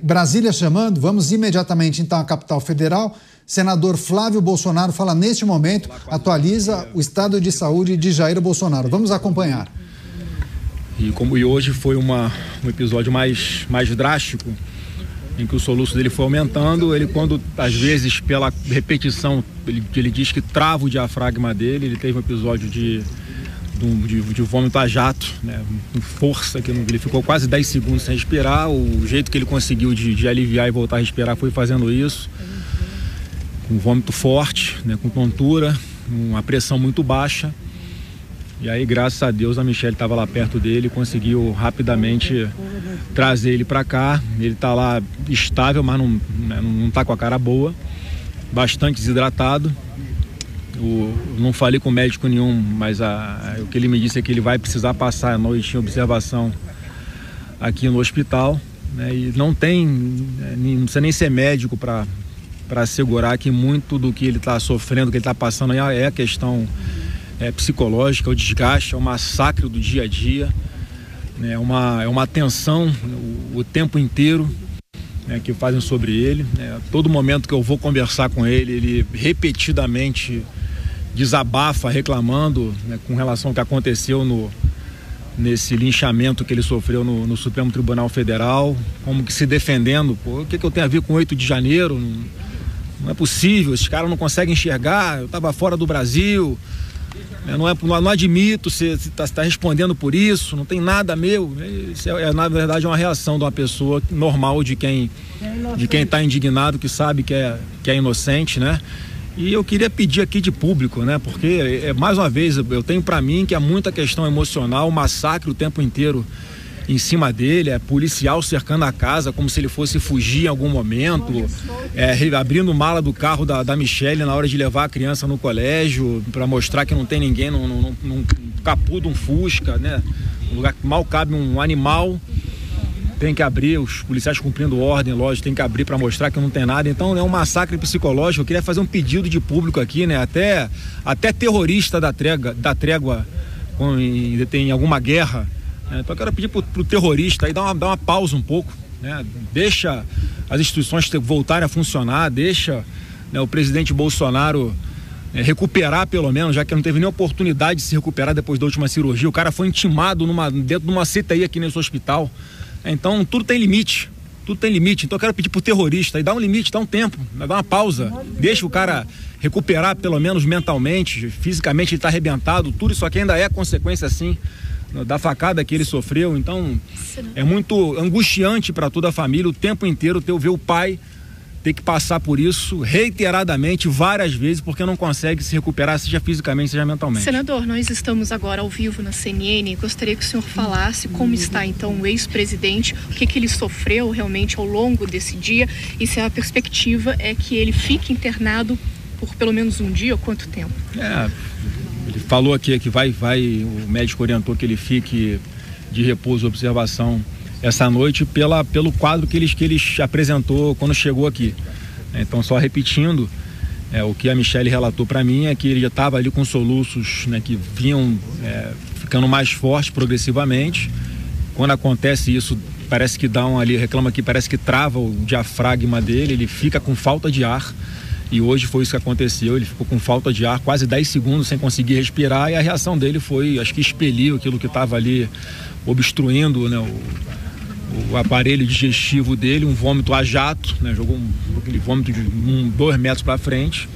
Brasília chamando, vamos imediatamente então à capital federal. Senador Flávio Bolsonaro fala neste momento, atualiza o estado de saúde de Jair Bolsonaro. Vamos acompanhar. E hoje foi um episódio mais drástico, em que o soluço dele foi aumentando. Ele, quando às vezes pela repetição, ele diz que trava o diafragma dele. Ele teve um episódio de vômito a jato, né, com força, que ele ficou quase 10 segundos sem respirar. O jeito que ele conseguiu de aliviar e voltar a respirar foi fazendo isso, com vômito forte, né, com tontura, uma pressão muito baixa. E aí, graças a Deus, a Michelle estava lá perto dele e conseguiu rapidamente trazer ele para cá. Ele está lá estável, mas não está com a cara boa, bastante desidratado. Não falei com médico nenhum, mas o que ele me disse é que ele vai precisar passar a noite em observação aqui no hospital, né? E não precisa nem ser médico para assegurar que muito do que ele está sofrendo, que ele está passando é a questão psicológica, o desgaste, é o massacre do dia a dia, né? É uma tensão o tempo inteiro, né, que fazem sobre ele, né? Todo momento que eu vou conversar com ele repetidamente desabafa, reclamando, né, com relação ao que aconteceu nesse linchamento que ele sofreu no Supremo Tribunal Federal, como que se defendendo. O que eu tenho a ver com 8 de janeiro? Não é possível, esses caras não conseguem enxergar, eu estava fora do Brasil, não admito, você está respondendo por isso, não tem nada meu. Isso na verdade, uma reação de uma pessoa normal, de quem está indignado, que sabe que é inocente, né? E eu queria pedir aqui de público, né? Porque, mais uma vez, eu tenho para mim que há muita questão emocional, massacre o tempo inteiro em cima dele, policial cercando a casa como se ele fosse fugir em algum momento, abrindo mala do carro da Michelle na hora de levar a criança no colégio, para mostrar que não tem ninguém num capô de um Fusca, né? Um lugar que mal cabe um animal. Tem que abrir, os policiais cumprindo ordem, lógico, tem que abrir para mostrar que não tem nada. Então é um massacre psicológico. Eu queria fazer um pedido de público aqui, né? Até terrorista da trégua em alguma guerra, né? Então eu quero pedir pro terrorista aí dar uma pausa um pouco, né? Deixa as instituições voltarem a funcionar, deixa, né, o presidente Bolsonaro recuperar, pelo menos, já que não teve nem oportunidade de se recuperar depois da última cirurgia. O cara foi intimado dentro de uma CTI aqui nesse hospital. Então tudo tem limite. Então eu quero pedir pro terrorista aí, dá um limite, dá um tempo, dá uma pausa, deixa o cara recuperar pelo menos mentalmente, fisicamente ele tá arrebentado, tudo isso aqui ainda é consequência, assim, da facada que ele sofreu. Então é muito angustiante para toda a família o tempo inteiro ver o pai ter que passar por isso reiteradamente, várias vezes, porque não consegue se recuperar, seja fisicamente, seja mentalmente. Senador, nós estamos agora ao vivo na CNN. Gostaria que o senhor falasse como está, então, o ex-presidente, o que ele sofreu realmente ao longo desse dia, e se a perspectiva é que ele fique internado por pelo menos um dia ou quanto tempo? Ele falou aqui que o médico orientou que ele fique de repouso e observação essa noite pelo quadro que ele apresentou quando chegou aqui. Então, só repetindo, o que a Michelle relatou para mim é que ele já estava ali com soluços, né, que vinham ficando mais fortes progressivamente. Quando acontece isso, parece que reclama que parece que trava o diafragma dele, ele fica com falta de ar. E hoje foi isso que aconteceu, ele ficou com falta de ar quase 10 segundos sem conseguir respirar, e a reação dele foi, acho que expeliu aquilo que estava ali obstruindo, né, o aparelho digestivo dele, um vômito a jato, né? Jogou aquele vômito de 2 metros para frente,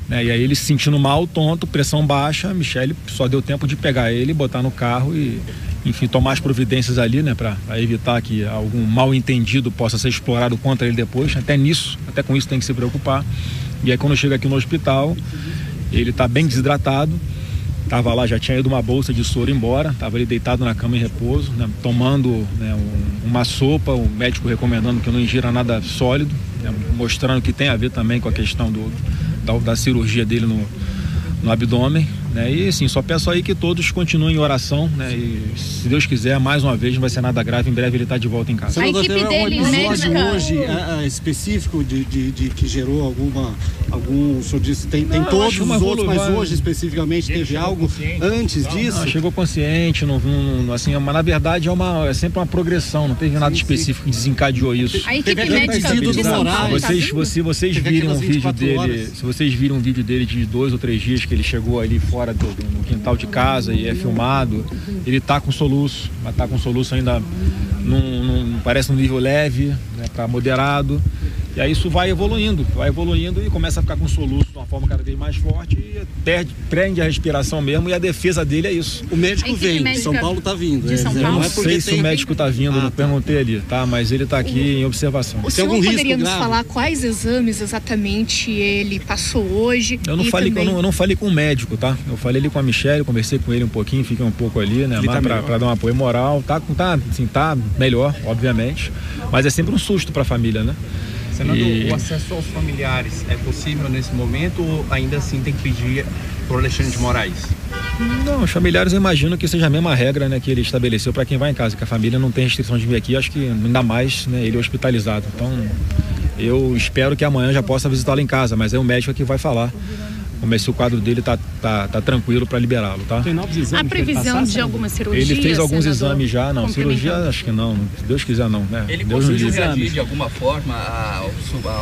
né? E aí ele se sentindo mal, tonto, pressão baixa. A Michelle só deu tempo de pegar ele, botar no carro e, enfim, tomar as providências ali, né, para evitar que algum mal entendido possa ser explorado contra ele depois. Até com isso tem que se preocupar. E aí, quando chega aqui no hospital, ele está bem desidratado. Estava lá, já tinha ido uma bolsa de soro embora, estava ali deitado na cama em repouso, né, tomando, né, uma sopa, o médico recomendando que não ingira nada sólido, né, mostrando que tem a ver também com a questão da cirurgia dele no abdômen. né? E assim, só peço aí que todos continuem em oração, né? E se Deus quiser, mais uma vez, não vai ser nada grave, em breve ele está de volta em casa. A equipe dele, um episódio hoje específico de que gerou algum, o senhor disse, tem todos os outros, mas hoje especificamente teve algo antes disso? Não, chegou consciente, assim, mas na verdade é sempre uma progressão, não teve nada específico que desencadeou isso. A equipe médica de São Paulo se vocês virem um vídeo dele, se vocês viram um vídeo dele de 2 ou 3 dias que ele chegou ali fora no quintal de casa e é filmado, ele tá com soluço, mas tá com soluço ainda parece um nível leve, né, para moderado. E aí isso vai evoluindo e começa a ficar com soluço de uma forma cada vez mais forte e prende a respiração mesmo, e a defesa dele é isso. O médico vem, São Paulo tá vindo. Não sei se o médico tá vindo, não perguntei ali, tá? Mas ele tá aqui em observação. O senhor poderia nos falar quais exames exatamente ele passou hoje? Eu não falei com o médico, tá? Eu falei ali com a Michelle, conversei com ele um pouquinho, fiquei um pouco ali, né? Pra dar um apoio moral. Tá melhor, obviamente. Mas é sempre um susto pra família, né? Senador, o acesso aos familiares é possível nesse momento ou ainda assim tem que pedir para o Alexandre de Moraes? Não, os familiares eu imagino que seja a mesma regra, né, que ele estabeleceu para quem vai em casa, que a família não tem restrição de vir aqui, acho que ainda mais, né, ele é hospitalizado. Então eu espero que amanhã já possa visitá-lo em casa, mas é o médico que vai falar como é se o quadro dele tá tranquilo para liberá-lo, tá? Tem novos exames. A previsão de alguma cirurgia? Ele fez alguns exames já, não. Cirurgia acho que não, se Deus quiser não, né? Ele conseguiu reagir de alguma forma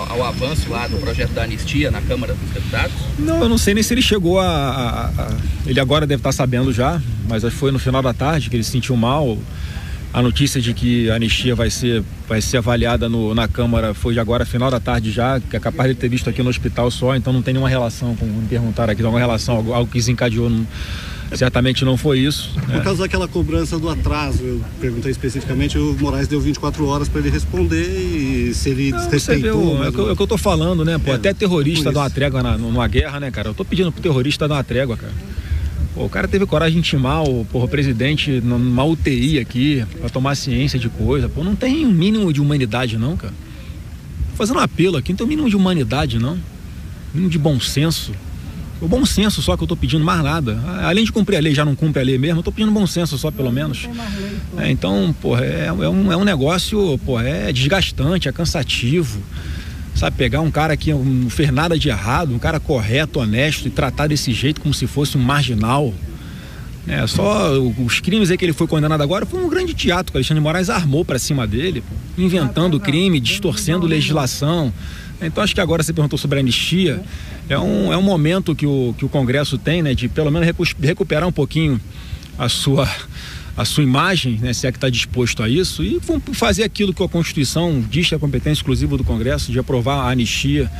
ao avanço lá do projeto da anistia na Câmara dos Deputados? Não, eu não sei nem se ele chegou ele agora deve estar sabendo já, mas acho que foi no final da tarde que ele se sentiu mal. A notícia de que a anistia vai ser avaliada na Câmara foi de agora, final da tarde já, que é capaz de ter visto aqui no hospital só, então não tem nenhuma relação, como me perguntaram aqui, alguma relação, algo que desencadeou, certamente não foi isso. Por causa daquela cobrança do atraso, eu perguntei especificamente, o Moraes deu 24 horas para ele responder e se ele desrespeitou... É o que eu tô falando, né, pô, até terrorista dá uma trégua numa guerra, né, cara, eu tô pedindo pro terrorista dar uma trégua, cara. Pô, o cara teve coragem de intimar o presidente numa UTI aqui, pra tomar ciência de coisa. Pô, não tem um mínimo de humanidade não, cara. Tô fazendo um apelo aqui, não tem um mínimo de humanidade não. Mínimo de bom senso. O bom senso só que eu tô pedindo, mais nada. Além de cumprir a lei, já não cumpre a lei mesmo, eu tô pedindo bom senso só, pelo menos. Então, pô, é um negócio, pô, é desgastante, é cansativo. Sabe, pegar um cara que não fez nada de errado, um cara correto, honesto, e tratar desse jeito como se fosse um marginal. Só os crimes aí que ele foi condenado agora foi um grande teatro que o Alexandre de Moraes armou pra cima dele, pô, inventando crime, distorcendo legislação. Então acho que agora você perguntou sobre a anistia, é um momento que o Congresso tem, né, de pelo menos recuperar um pouquinho a sua imagem, né, se é que está disposto a isso, e fazer aquilo que a Constituição diz que é a competência exclusiva do Congresso, de aprovar a anistia,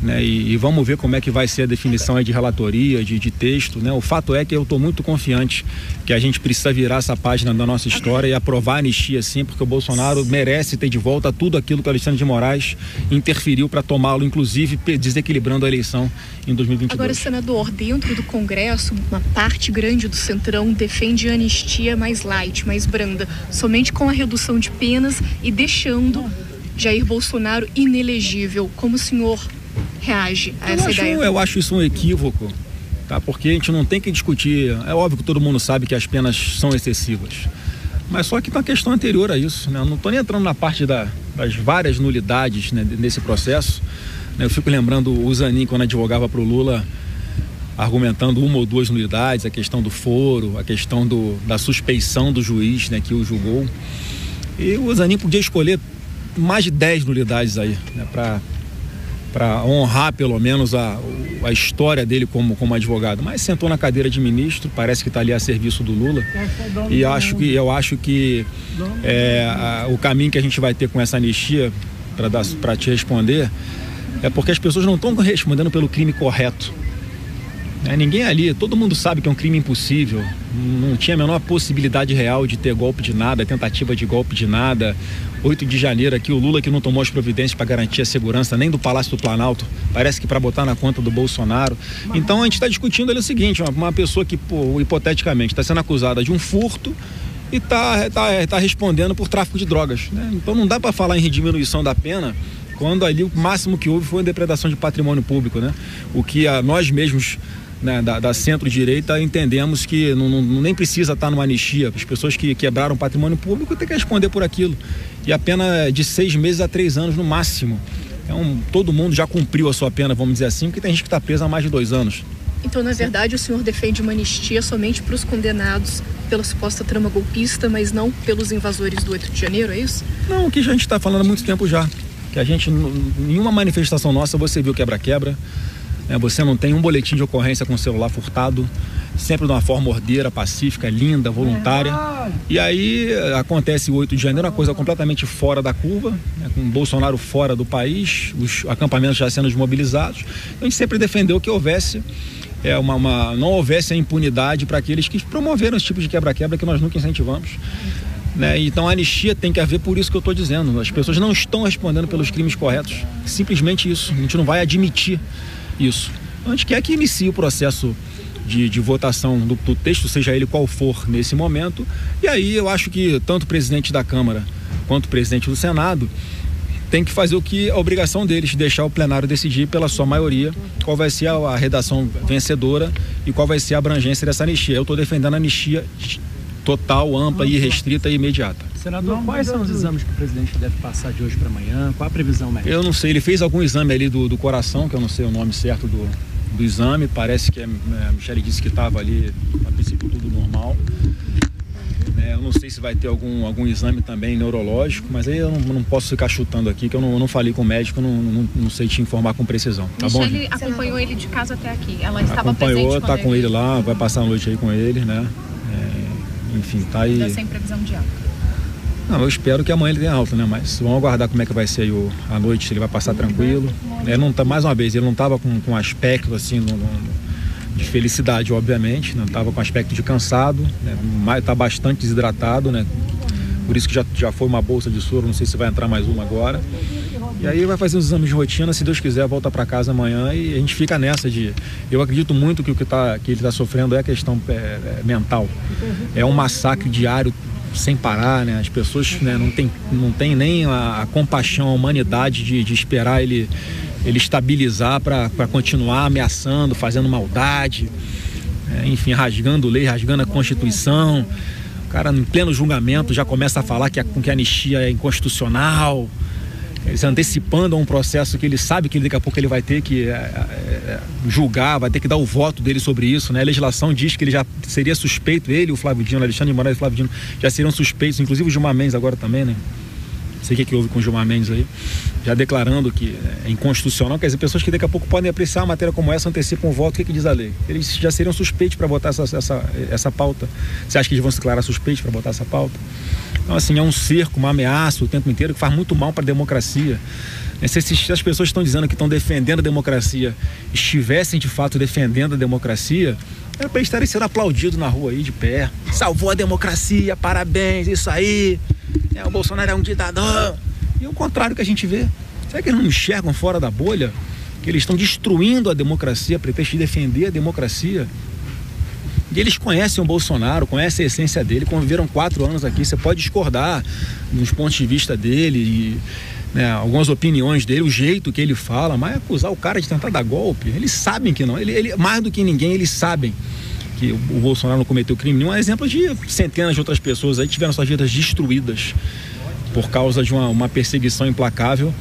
né, e vamos ver como é que vai ser a definição aí de relatoria, de texto, né? O fato é que eu estou muito confiante que a gente precisa virar essa página da nossa história e aprovar a anistia sim, porque o Bolsonaro merece ter de volta tudo aquilo que o Alexandre de Moraes interferiu para tomá-lo, inclusive desequilibrando a eleição em 2022. Agora, senador, dentro do Congresso, uma parte grande do Centrão defende a anistia mais light, mais branda, somente com a redução de penas e deixando Jair Bolsonaro inelegível. Como o senhor reage a essa ideia? Eu acho isso um equívoco, tá? Porque a gente não tem que discutir, é óbvio que todo mundo sabe que as penas são excessivas, mas só que tem uma questão anterior a isso, né? Eu não estou nem entrando na parte das várias nulidades, né, nesse processo, né? Eu fico lembrando o Zanin, quando advogava para o Lula, argumentando 1 ou 2 nulidades, a questão do foro, a questão da suspeição do juiz, né, que o julgou, e o Zanin podia escolher mais de 10 nulidades aí, né, para honrar pelo menos a história dele como advogado, mas sentou na cadeira de ministro, parece que está ali a serviço do Lula, e eu acho que o caminho que a gente vai ter com essa anistia, para te responder, é porque as pessoas não estão respondendo pelo crime correto. Ninguém ali, todo mundo sabe que é um crime impossível, não tinha a menor possibilidade real de ter golpe de nada, tentativa de golpe de nada. 8 de janeiro aqui, o Lula que não tomou as providências para garantir a segurança nem do Palácio do Planalto, parece que para botar na conta do Bolsonaro. Então a gente está discutindo ali o seguinte, uma pessoa que, hipoteticamente, está sendo acusada de um furto e está respondendo por tráfico de drogas, né? Então não dá para falar em diminuição da pena quando ali o máximo que houve foi uma depredação de patrimônio público, né? O que nós mesmos né, da centro-direita, entendemos que nem precisa estar numa anistia. As pessoas que quebraram patrimônio público têm que responder por aquilo. E a pena é de 6 meses a 3 anos no máximo. Então, todo mundo já cumpriu a sua pena, vamos dizer assim, porque tem gente que está presa há mais de 2 anos. Então, na verdade, o senhor defende uma anistia somente para os condenados pela suposta trama golpista, mas não pelos invasores do 8 de janeiro, é isso? Não, o que a gente está falando há muito tempo já. Que a gente, nenhuma manifestação nossa, você viu quebra-quebra. Você não tem um boletim de ocorrência com o celular furtado, sempre de uma forma ordeira, pacífica, linda, voluntária. E aí acontece o 8 de janeiro, uma coisa completamente fora da curva, né, com o Bolsonaro fora do país, os acampamentos já sendo desmobilizados. A gente sempre defendeu que houvesse, não houvesse a impunidade para aqueles que promoveram esse tipo de quebra-quebra que nós nunca incentivamos. Né? Então a anistia tem que haver, por isso que eu estou dizendo. As pessoas não estão respondendo pelos crimes corretos. Simplesmente isso. A gente não vai admitir isso. A gente quer que inicie o processo de votação do texto, seja ele qual for nesse momento. E aí eu acho que tanto o presidente da Câmara quanto o presidente do Senado tem que fazer o que a obrigação deles, deixar o plenário decidir pela sua maioria qual vai ser a redação vencedora e qual vai ser a abrangência dessa anistia. Eu estou defendendo a anistia total, ampla, irrestrita e imediata. Senador, quais são os exames que o presidente deve passar de hoje para amanhã? Qual a previsão médica? Eu não sei, ele fez algum exame ali do coração, que eu não sei o nome certo do exame, parece que a Michele disse que estava ali, a princípio tudo normal. Eu não sei se vai ter algum exame também neurológico, mas aí eu não posso ficar chutando aqui, que eu não falei com o médico, não sei te informar com precisão, tá bom? Michele acompanhou ele de casa até aqui, ela estava presente. Acompanhou, tá com ele lá, vai passar a noite aí com ele, né? Enfim, tá aí. Ainda sem previsão de alta. Não, eu espero que amanhã ele tenha alta, né? Mas vamos aguardar como é que vai ser aí a noite, se ele vai passar tranquilo. Não tá, mais uma vez, ele não estava com aspecto assim de felicidade, obviamente, não estava com aspecto de cansado, né? Mas tá bastante desidratado, né? Por isso que já foi uma bolsa de soro, não sei se vai entrar mais uma agora. E aí vai fazer os exames de rotina, se Deus quiser, volta para casa amanhã e a gente fica nessa de... Eu acredito muito que o que ele está sofrendo é a questão mental. É um massacre diário sem parar, né? As pessoas, né, não tem nem a compaixão, a humanidade de esperar ele estabilizar para continuar ameaçando, fazendo maldade, enfim, rasgando lei, rasgando a Constituição. O cara, em pleno julgamento, já começa a falar que a anistia é inconstitucional, se antecipando a um processo que ele sabe que daqui a pouco ele vai ter que julgar, vai ter que dar o voto dele sobre isso, né? A legislação diz que ele já seria suspeito, ele, o Flávio Dino, Alexandre de Moraes e Flávio Dino já seriam suspeitos, inclusive o Gilmar Mendes agora também, né? Não sei o que houve com o Gilmar Mendes aí, já declarando que é inconstitucional. Quer dizer, pessoas que daqui a pouco podem apreciar uma matéria como essa, antecipam o voto. O que diz a lei? Eles já seriam suspeitos para votar essa pauta. Você acha que eles vão se declarar suspeitos para votar essa pauta? Então, assim, é um cerco, uma ameaça o tempo inteiro que faz muito mal para a democracia. Se as pessoas estão dizendo que estão defendendo a democracia, estivessem de fato defendendo a democracia, era para eles estarem sendo aplaudidos na rua aí, de pé. Salvou a democracia, parabéns, isso aí. O Bolsonaro é um ditador. E é o contrário que a gente vê. Será que eles não enxergam fora da bolha? Que eles estão destruindo a democracia, a pretexto de defender a democracia? E eles conhecem o Bolsonaro, conhecem a essência dele, conviveram 4 anos aqui. Você pode discordar nos pontos de vista dele e, né, algumas opiniões dele, o jeito que ele fala, mas acusar o cara de tentar dar golpe, eles sabem que não. Ele mais do que ninguém, eles sabem que o Bolsonaro não cometeu crime nenhum. É exemplo de centenas de outras pessoas aí que tiveram suas vidas destruídas por causa de uma perseguição implacável.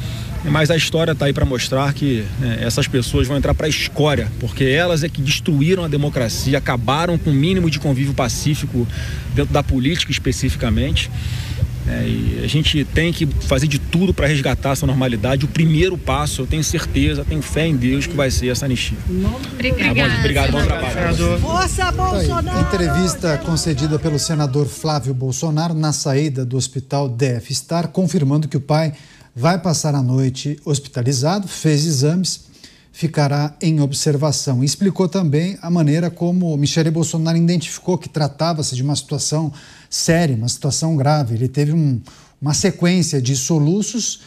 Mas a história está aí para mostrar que, né, essas pessoas vão entrar para a escória, porque elas é que destruíram a democracia, acabaram com o mínimo de convívio pacífico dentro da política especificamente. E a gente tem que fazer de tudo para resgatar essa normalidade. O primeiro passo, eu tenho certeza, tenho fé em Deus, que vai ser essa anistia. Obrigado, bom trabalho. Força, Bolsonaro! Entrevista concedida pelo senador Flávio Bolsonaro na saída do hospital DF Star, confirmando que o pai vai passar a noite hospitalizado, fez exames, ficará em observação. E explicou também a maneira como Michele Bolsonaro identificou que tratava-se de uma situação séria, uma situação grave. Ele teve uma sequência de soluços,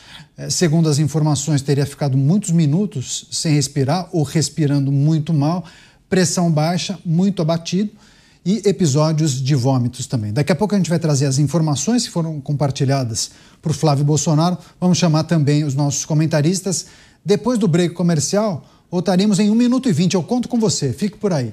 segundo as informações, teria ficado muitos minutos sem respirar ou respirando muito mal, pressão baixa, muito abatido e episódios de vômitos também. Daqui a pouco a gente vai trazer as informações que foram compartilhadas por Flávio Bolsonaro. Vamos chamar também os nossos comentaristas. Depois do break comercial, Voltaremos em 1 minuto e 20. Eu conto com você. Fique por aí.